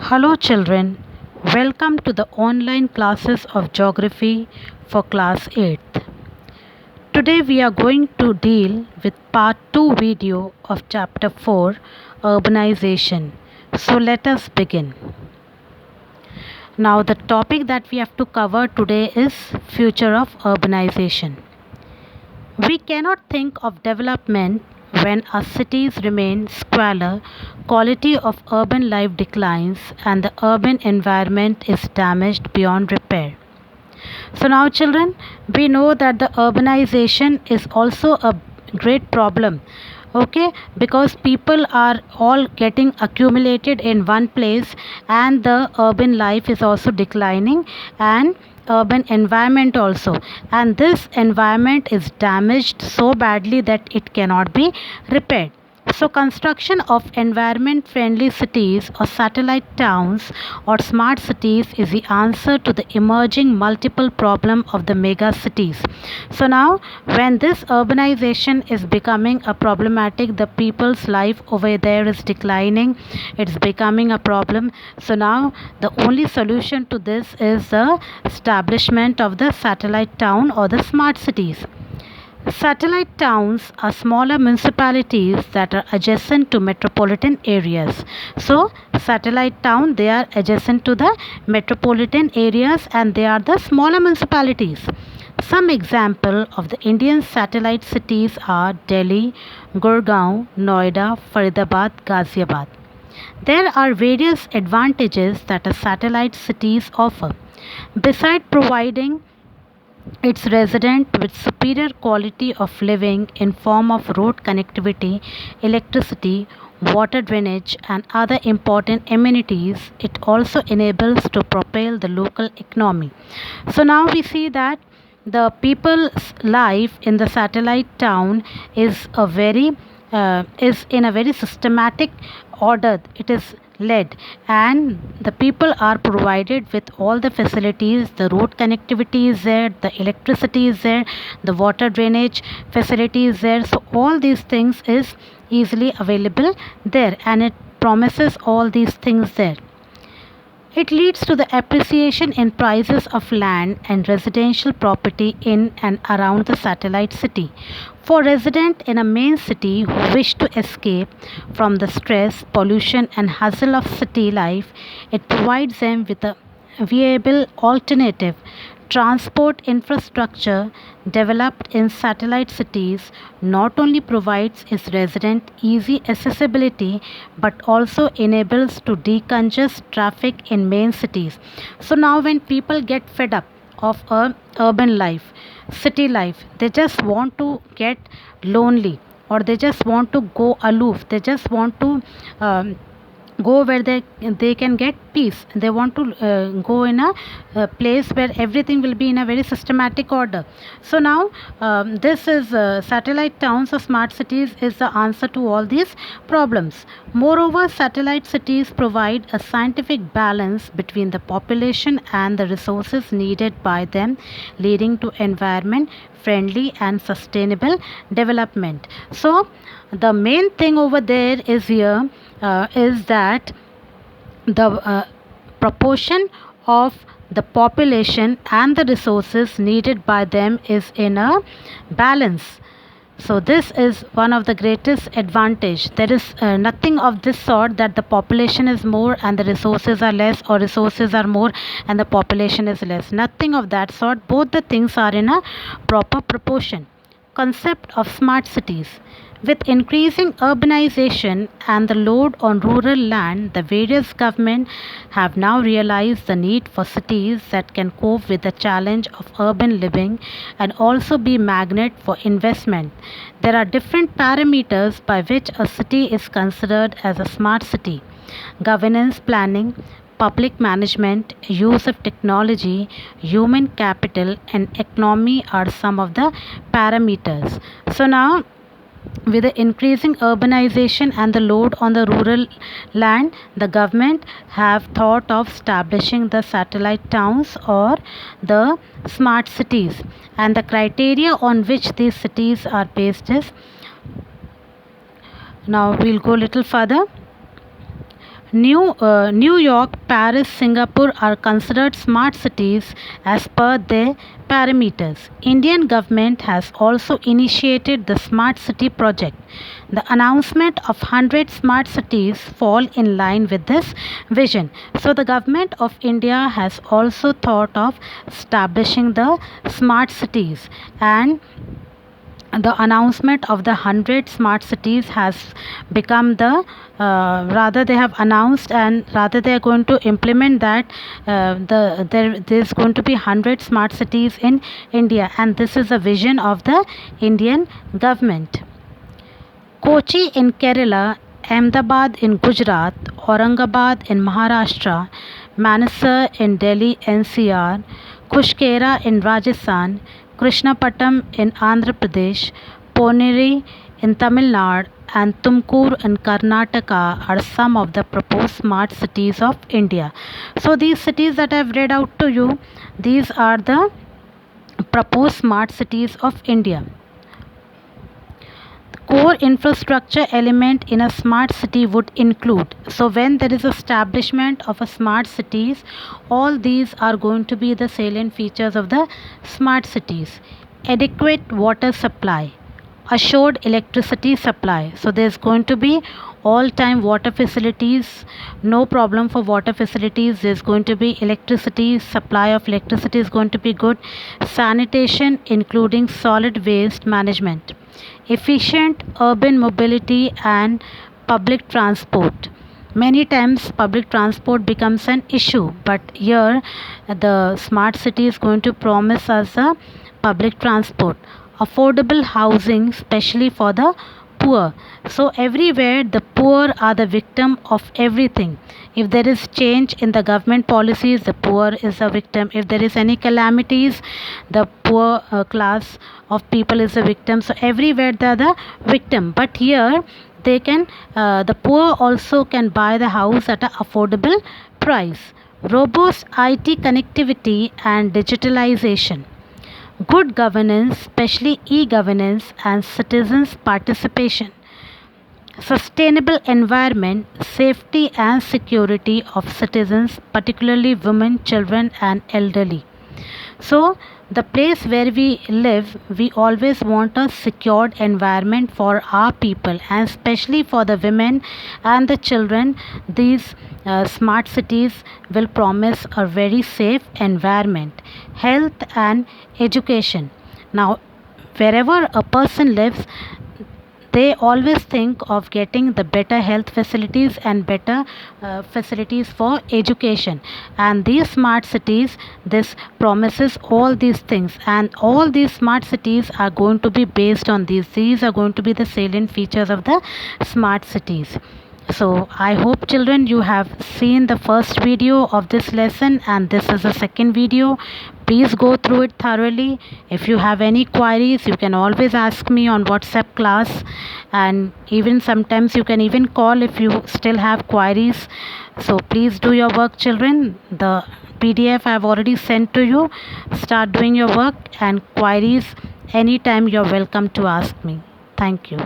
Hello, children. Welcome to the online classes of geography for class 8th. Today, we are going to deal with part 2 video of chapter 4 urbanization. So, let us begin. Now, the topic that we have to cover today is future of urbanization. We cannot think of development when our cities remain squalor, quality of urban life declines, and the urban environment is damaged beyond repair. So, now, children, we know that the urbanization is also a great problem. Okay, because people are all getting accumulated in one place, and the urban life is also declining, and urban environment also, and this environment is damaged so badly that it cannot be repaired. So, construction of environment friendly cities or satellite towns or smart cities is the answer to the emerging multiple problem of the mega cities. So, now when this urbanization is becoming a problematic, the people's life over there is declining, it's becoming a problem. So, now the only solution to this is the establishment of the satellite town or the smart cities. Satellite towns are smaller municipalities that are adjacent to metropolitan areas. So, satellite town, they are adjacent to the metropolitan areas and they are the smaller municipalities. Some example of the Indian satellite cities are Delhi, Gurgaon, Noida, Faridabad, Ghaziabad. There are various advantages that a satellite cities offer. Besides providing its resident with superior quality of living in form of road connectivity, electricity, water drainage and other important amenities, it also enables to propel the local economy. So now we see that the people's life in the satellite town is in a very systematic order. It is led and the people are provided with all the facilities. The road connectivity is there, the electricity is there, the water drainage facility is there. So all these things is easily available there and it promises all these things there. It leads to the appreciation in prices of land and residential property in and around the satellite city. For residents in a main city who wish to escape from the stress, pollution and hustle of city life, it provides them with a viable alternative. Transport infrastructure developed in satellite cities not only provides its resident easy accessibility but also enables to decongest traffic in main cities. So now when people get fed up of urban life, city life, they just want to get lonely or they just want to go aloof, they just want to go where they can get peace. They want to go in a place where everything will be in a very systematic order. So now this is satellite towns or smart cities is the answer to all these problems. Moreover, satellite cities provide a scientific balance between the population and the resources needed by them, leading to environment friendly and sustainable development. So the main thing over there is here is that the proportion of the population and the resources needed by them is in a balance. So this is one of the greatest advantage. There is nothing of this sort that the population is more and the resources are less or resources are more and the population is less. Nothing of that sort. Both the things are in a proper proportion. Concept of smart cities. With increasing urbanization and the load on rural land, the various governments have now realized the need for cities that can cope with the challenge of urban living and also be magnet for investment. There are different parameters by which a city is considered as a smart city. Governance planning, public management, use of technology, human capital and economy are some of the parameters. So now with the increasing urbanization and the load on the rural land, the government have thought of establishing the satellite towns or the smart cities, and the criteria on which these cities are based is, now we'll go a little further. New York, Paris, Singapore are considered smart cities as per their parameters. Indian government has also initiated the Smart City project. The announcement of 100 smart cities fall in line with this vision. So the government of India has also thought of establishing the smart cities, and the announcement of the 100 smart cities has become the rather they have announced, and rather they are going to implement that there's going to be 100 smart cities in India, and this is a vision of the Indian government. Kochi in Kerala, Ahmedabad in Gujarat, Aurangabad in Maharashtra, Manesar in Delhi NCR, Kushkera in Rajasthan, Krishnapatam in Andhra Pradesh, Poneri in Tamil Nadu, and Tumkur in Karnataka are some of the proposed smart cities of India. So these cities that I have read out to you, these are the proposed smart cities of India. Core infrastructure element in a smart city would include, so when there is establishment of a smart cities, all these are going to be the salient features of the smart cities. Adequate water supply, assured electricity supply, so there's going to be all time water facilities, no problem for water facilities, there's going to be electricity, supply of electricity is going to be good. Sanitation including solid waste management, efficient urban mobility and public transport. Many times public transport becomes an issue, but here the smart city is going to promise us a public transport. Affordable housing, especially for the poor. So everywhere the poor are the victim of everything. If there is change in the government policies, the poor is a victim. If there is any calamities, the poor class of people is a victim. So everywhere they are the victim, but here they can the poor also can buy the house at an affordable price. Robust IT connectivity and digitalization, good governance, especially e-governance and citizens participation, sustainable environment, safety and security of citizens, particularly women, children and elderly. So the place where we live, we always want a secured environment for our people, and especially for the women and the children. These smart cities will promise a very safe environment. Health and education. Now, wherever a person lives, they always think of getting the better health facilities and better facilities for education, and these smart cities, this promises all these things, and all these smart cities are going to be based on these are going to be the salient features of the smart cities. So I hope children you have seen the first video of this lesson, and this is the second video. Please go through it thoroughly. If you have any queries, you can always ask me on WhatsApp class, and even sometimes you can even call if you still have queries. So please do your work children. The PDF I have already sent to you. Start doing your work, and queries anytime you're welcome to ask me. Thank you.